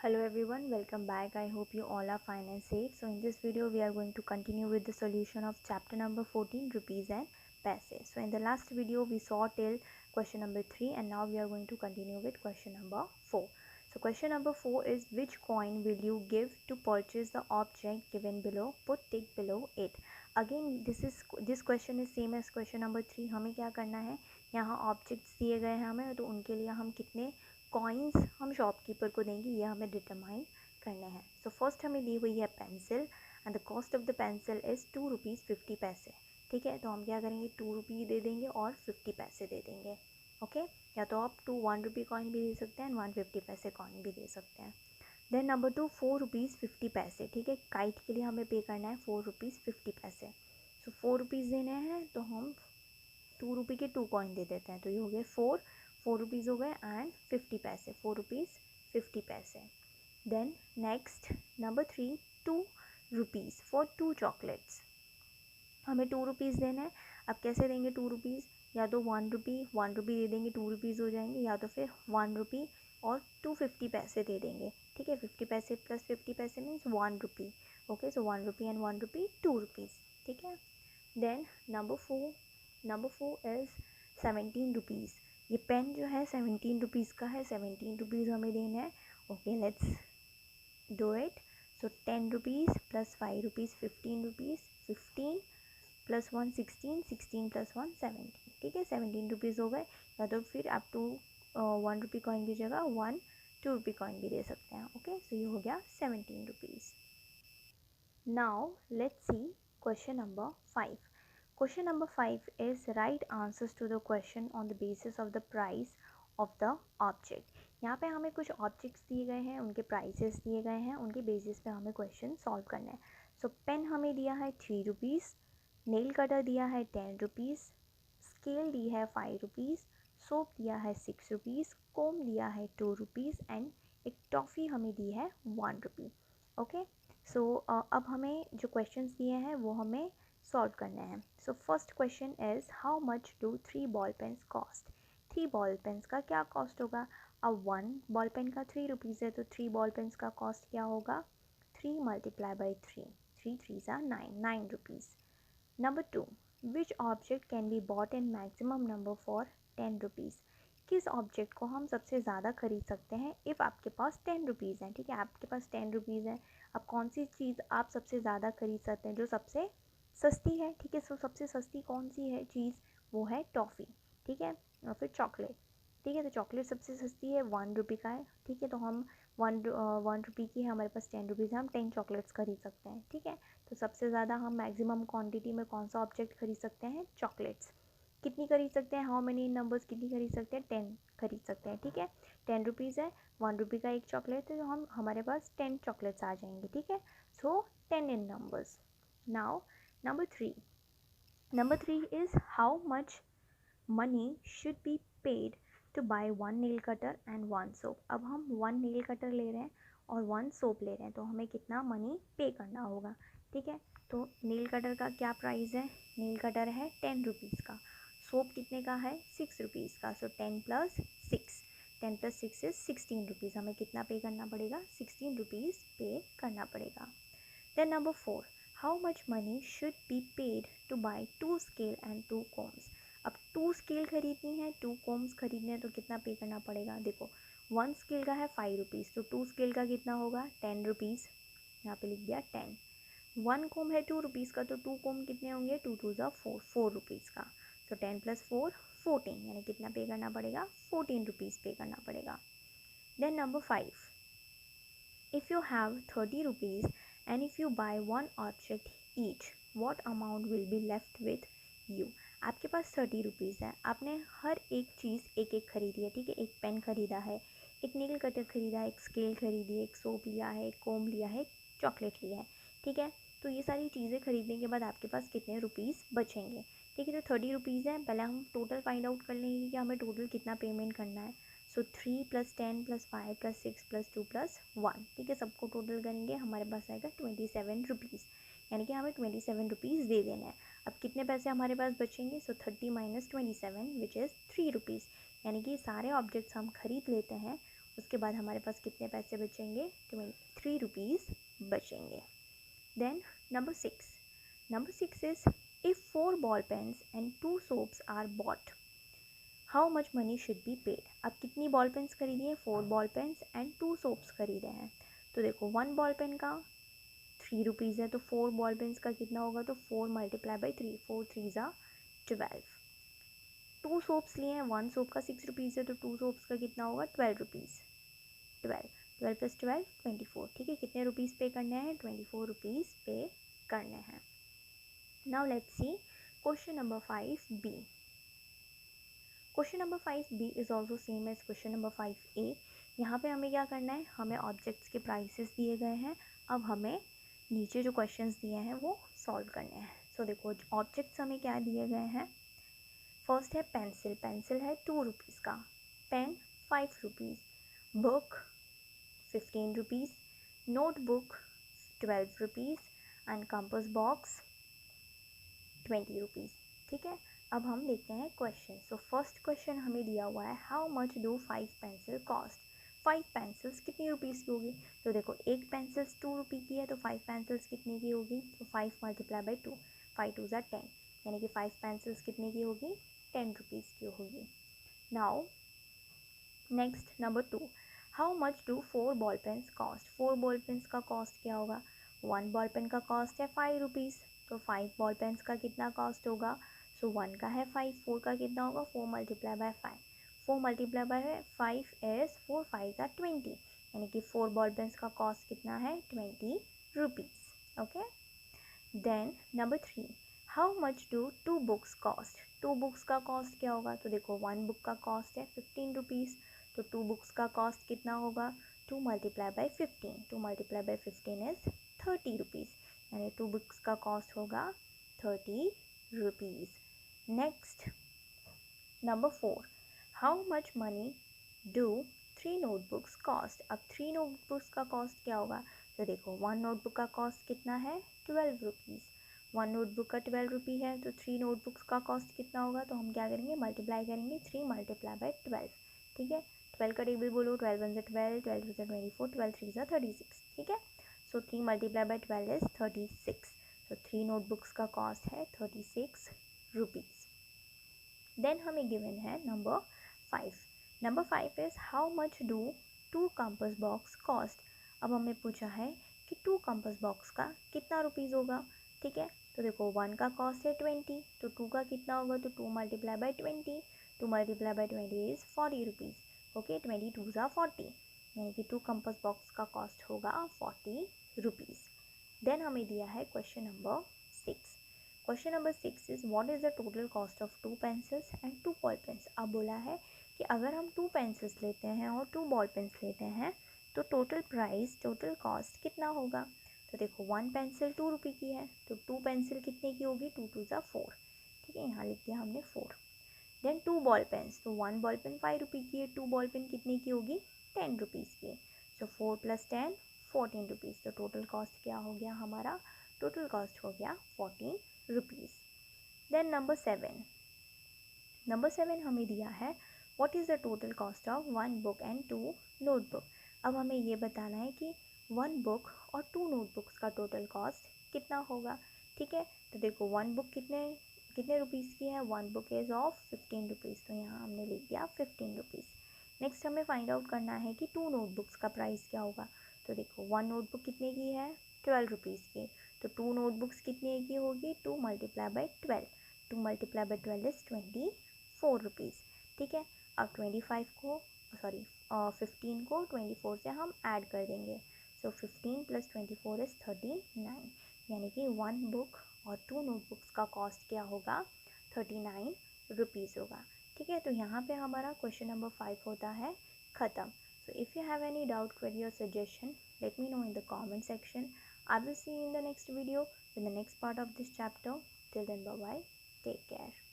Hello everyone, welcome back. I hope you all are fine and safe. So in this video we are going to continue with the solution of chapter number 14, rupees and paise. So in the last video we saw till question number 3 and now we are going to continue with question number 4. So question number 4 is, which coin will you give to purchase the object given below? Put tick below it. Again this question is same as question number 3. हमें क्या करना है, यहाँ objects दिए गए हैं हमें, तो उनके लिए हम कितने कॉइन्स हम शॉपकीपर को देंगे ये हमें डिटरमाइन करने हैं. सो फर्स्ट हमें दी हुई है pencil and the cost of the pencil is 2 rupees 50 पैसे. ठीक है, तो हम क्या करेंगे, 2 रुपये दे देंगे और 50 पैसे दे देंगे. ओके, या तो आप 1 रुपये कॉइन भी दे सकते हैं एंड 150 पैसे कॉइन भी दे सकते हैं. देन नंबर 2, 4 रुपीज़ 50 पैसे. ठीक है, काइट के लिए हमें पे करना है 4 रुपीज़ 50 पैसे. सो 4 रुपीज़ देने हैं तो हम 2 रुपये के 2 कॉइन दे देते हैं, तो ये हो गए 4 रुपीज़ हो गए एंड 50 पैसे, 4 rupees 50 paise. Then next number 3, 2 rupees for 2 chocolates. हमें 2 रुपीज़ देना है. अब कैसे देंगे 2 रुपीज़, या तो 1 रुपी दे देंगे, 2 रुपीज़ हो जाएंगे, या तो फिर 1 रुपी और 250 पैसे दे देंगे. ठीक है, 50 पैसे plus 50 paise means 1 rupee. Okay, so 1 rupee and 1 rupee 2 rupees. ठीक है. Then number 4 is 17 rupees. ये पेन जो है 17 रुपीज़ का है, 17 रुपीज़ हमें देना है. Okay, let's do it. So 10 rupees plus 5 rupees 15 rupees, 15 plus 1 16, 16 plus 1 17. ठीक है, 17 रुपीज़ हो गए. या तो फिर आप 1 रुपी कॉइन की जगह 2 रुपी कॉइन भी दे सकते हैं. ओके, सो ये हो गया 17 rupees. Now let's see question number 5. Question number 5 is, write answers to the question on the basis of the price of the object. यहाँ पे हमें कुछ ऑब्जेक्ट्स दिए गए हैं, उनके प्राइसेस दिए गए हैं, उनके बेसिस पे हमें क्वेश्चन सॉल्व करना है. सो पेन हमें दिया है 3 रुपीज़, नेल कटर दिया है 10 रुपीज़, स्केल दी है 5 रुपीज़, सोप दिया है 6 रुपीज़, कोम दिया है 2 रुपीज़ एंड एक टॉफ़ी हमें दी है 1 रुपी. ओके, सो अब हमें जो क्वेश्चंस दिए हैं वो हमें सॉल्व करने हैं. So first question is, how much do 3 ball pens cost. 3 ball pens का क्या कॉस्ट होगा. अब 1 बॉल पेन का 3 रुपीज़ है, तो 3 बॉल पेन्स का कॉस्ट क्या होगा, 3 multiply by 3, 3 3s are 9 rupees. Number 2, which object can be bought in maximum number for 10 rupees. किस ऑब्जेक्ट को हम सबसे ज़्यादा खरीद सकते हैं इफ़ आपके पास 10 रुपीज़ हैं. ठीक है, आपके पास 10 रुपीज़ है. अब कौन सी चीज़ आप सबसे ज़्यादा खरीद सकते हैं जो सबसे सस्ती है. ठीक है, सो सबसे सस्ती कौन सी है चीज़, वो है टॉफ़ी. ठीक है, और फिर चॉकलेट. ठीक है, तो चॉकलेट सबसे सस्ती है, 1 रुपी का है. ठीक है, तो हम 1 रुपी की है, हमारे पास 10 रुपीज़ है, हम 10 चॉकलेट्स खरीद सकते हैं. ठीक है, तो सबसे ज़्यादा हम मैक्सिमम क्वांटिटी में कौन सा ऑब्जेक्ट खरीद सकते हैं, चॉकलेट्स. कितनी खरीद सकते हैं, हाउ मेनी नंबर्स कितनी खरीद सकते हैं, 10 खरीद सकते हैं. ठीक है, 10 रुपीज़ है, 1 रुपी का एक चॉकलेट है, तो हम हमारे पास 10 चॉकलेट्स आ जाएंगे. ठीक है, सो 10 इन numbers. Now Number 3 is, how much money should be paid to buy 1 nail cutter and 1 soap. अब हम 1 nail cutter ले रहे हैं और 1 soap ले रहे हैं, तो हमें कितना मनी पे करना होगा. ठीक है, तो नेल कटर का क्या प्राइस है, नेल कटर है 10 रुपीज़ का. सोप कितने का है, 6 रुपीज़ का. सो 10 प्लस 6 इज़ 16 रुपीज़. हमें कितना पे करना पड़ेगा, 16 रुपीज़ पे करना पड़ेगा. Then number 4, how much money should be paid to by 2 scale and 2 combs. अब 2 स्केल खरीदनी है, 2 कोम्स खरीदने हैं, तो कितना पे करना पड़ेगा. देखो 1 स्केल का है 5 रुपीज़, तो 2 स्केल का कितना होगा, 10 रुपीज़. यहाँ पे लिख दिया 10. 1 कोम है 2 रुपीज़ का, तो 2 कोम कितने होंगे, 2 2 ज़ा 4 रुपीज़ का. तो 10 प्लस 4 14, यानी कितना पे करना पड़ेगा, 14 रुपीज़ पे करना पड़ेगा. Then number 5, if you have 30 rupees and if you buy one object each, what amount will be left with you. आपके पास 30 रुपीज़ है, आपने हर एक चीज़ एक एक खरीदी है. ठीक है, एक पेन खरीदा है, एक नेल कटर खरीदा है, एक स्केल खरीदी है, एक सोप लिया है, एक कोम लिया है, एक चॉकलेट लिया है. ठीक है, तो ये सारी चीज़ें खरीदने के बाद आपके पास कितने रुपीज़ बचेंगे. ठीक है, तो 30 रुपीज़ है. पहले हम टोटल फाइंड आउट कर लेंगे कि हमें टोटल कितना पेमेंट करना है. सो 3 plus 10 plus 5 plus 6 plus 2 plus 1. ठीक है, सबको टोटल करेंगे, हमारे पास आएगा 27 रुपीज़, यानी कि हमें 27 रुपीज़ दे देना है. अब कितने पैसे हमारे पास बचेंगे, सो 30 माइनस 27 विच इज़ 3 रुपीज़. यानी कि सारे ऑब्जेक्ट्स हम खरीद लेते हैं उसके बाद हमारे पास कितने पैसे बचेंगे, 3 रुपीज़ बचेंगे। Then number 6 is if 4 ball pens and 2 soaps are bought, how much money should be paid. अब कितनी बॉल पेन्स खरीदी है, 4 बॉल पेन्स एंड 2 सोप्स खरीदे हैं। तो देखो 1 बॉल पेन का 3 रुपीज़ है, तो 4 बॉल पेन्स का कितना होगा, तो 4 मल्टीप्लाई बाई 3, 4 3 ज़ा 12। 2 सोप्स लिए हैं, 1 सोप का 6 रुपीज़ है, तो 2 सोप्स का कितना होगा, 12 रुपीज़। 12 प्लस 12 24। ठीक है, कितने रुपीज़ पे करने हैं, 24 रुपीज़ पे करने हैं। Now let's see question number 5B। Question number 5B is also same as question number 5A। यहाँ पे हमें क्या करना है, हमें ऑब्जेक्ट्स के प्राइसेस दिए गए हैं। अब हमें नीचे जो क्वेश्चंस दिए हैं वो सॉल्व करने हैं। सो देखो ऑब्जेक्ट्स हमें क्या दिए गए हैं। फर्स्ट है पेंसिल, पेंसिल है 2 रुपीज़ का, pen 5 rupees, book 15 rupees, notebook 12 rupees and compass box 20 rupees. ठीक है, अब हम देखते हैं क्वेश्चन। सो फर्स्ट क्वेश्चन हमें दिया हुआ है, how much do 5 pencil cost. 5 pencils कितनी रुपीज़ की होगी, तो देखो एक पेंसिल्स 2 रुपये की है, तो 5 पेंसिल्स कितने की होगी, तो 5 मल्टीप्लाई बाई 2, 5 2 ज़ा 10, यानी कि 5 पेंसिल्स कितने की होगी, 10 रुपीज़ की होगी। Now next number 2, how much do 4 ball pens cost. 4 ball pens का कॉस्ट क्या होगा, 1 बॉल पेन का कॉस्ट है 5 रुपीज़, तो 5 बॉल पेन्स का कितना कॉस्ट होगा, सो 1 का है 5, 4 का कितना होगा, 4 multiply by 5, 4 multiply by 5 is 4 5 ज़ा 20, यानी कि 4 बॉल पेन्स का कॉस्ट कितना है, 20 rupees. Okay, then number 3, how much do 2 books cost. 2 books का कॉस्ट क्या होगा, तो देखो 1 बुक का कॉस्ट है 15 रुपीज़, तो 2 बुक्स का कॉस्ट कितना होगा, 2 multiply by 15, 2 multiply by 15 is 30 rupees, यानी 2 बुक्स का कॉस्ट होगा 30 rupees. Next number 4, how much money do 3 notebooks cost. अब 3 नोटबुक्स का कॉस्ट क्या होगा, तो देखो 1 नोटबुक का कॉस्ट कितना है, 12 रुपीज़, 1 नोटबुक का 12 रुपी है, तो 3 नोटबुक्स का कॉस्ट कितना होगा, तो हम क्या करेंगे, मल्टीप्लाई करेंगे, 3 मल्टीप्लाई बाई 12। ठीक है, 12 का टेबल बोलो, 12 1 ज़ा 12, 12 2 ज़ा 24, 12 3 ज़ा 36। ठीक है, सो 3 मल्टीप्लाई बाई 12 इज़ 36, तो 3 नोटबुक्स का कॉस्ट है 36 रुपीज़। देन हमें गिवन है number 5। Number 5 is how much do 2 compass box cost. अब हमें पूछा है कि 2 कंपास बॉक्स का कितना रुपीज़ होगा। ठीक है, तो देखो 1 का कॉस्ट है 20, तो 2 का कितना होगा, तो 2 multiply by 20, 2 multiply by 20 is 40 rupees. Okay, 20 2 ज़ा 40, यानी कि 2 कंपास बॉक्स का कॉस्ट होगा 40 रुपीज़। देन हमें दिया है question number 6। Question number 6 is what is the total cost of 2 pencils and 2 ball pens. अब बोला है कि अगर हम 2 पेंसिल्स लेते हैं और 2 बॉल पेन्स लेते हैं तो टोटल प्राइस, टोटल कॉस्ट कितना होगा। तो देखो 1 पेंसिल 2 रुपये की है, तो 2 पेंसिल कितने की होगी, 2 2 ज़ा 4। ठीक है, यहाँ लिख दिया हमने 4। देन 2 बॉल पेन्स, तो 1 बॉल पेन 5 रुपये की है, 2 बॉल पेन कितने की होगी, 10 रुपीज़ की। सो 4 + 10 14 रुपीज़। तो टोटल कॉस्ट क्या हो गया हमारा, टोटल कॉस्ट हो गया 14 रुपीज़। देन नंबर 7 हमें दिया है what is the total cost of 1 book and 2 notebook. अब हमें ये बताना है कि 1 बुक और 2 नोटबुक्स का टोटल कॉस्ट कितना होगा। ठीक है, तो देखो 1 बुक कितने कितने रुपीज़ की है, 1 बुक इज़ ऑफ 15 रुपीज़, तो यहाँ हमने लिख दिया 15 रुपीज़। नेक्स्ट हमें फाइंड आउट करना है कि 2 नोटबुक्स का प्राइस क्या होगा। तो देखो 1 नोटबुक कितने की है, 12 रुपीज़ की, तो 2 नोटबुक्स कितने की होगी, 2 multiply by 12, 2 multiply by 12 is 24 rupees. ठीक है, अब 15 को 24 से हम ऐड कर देंगे, सो 15 + 24 इज़ 39, यानी कि 1 बुक और 2 नोटबुक्स का कॉस्ट क्या होगा, 39 रुपीज़ होगा। ठीक है, तो यहाँ पे हमारा क्वेश्चन नंबर 5 होता है ख़त्म। So if you have any doubt, query or suggestion, let me know in the comment section. I will see you in the next video with the next part of this chapter. Till then, bye bye. Take care.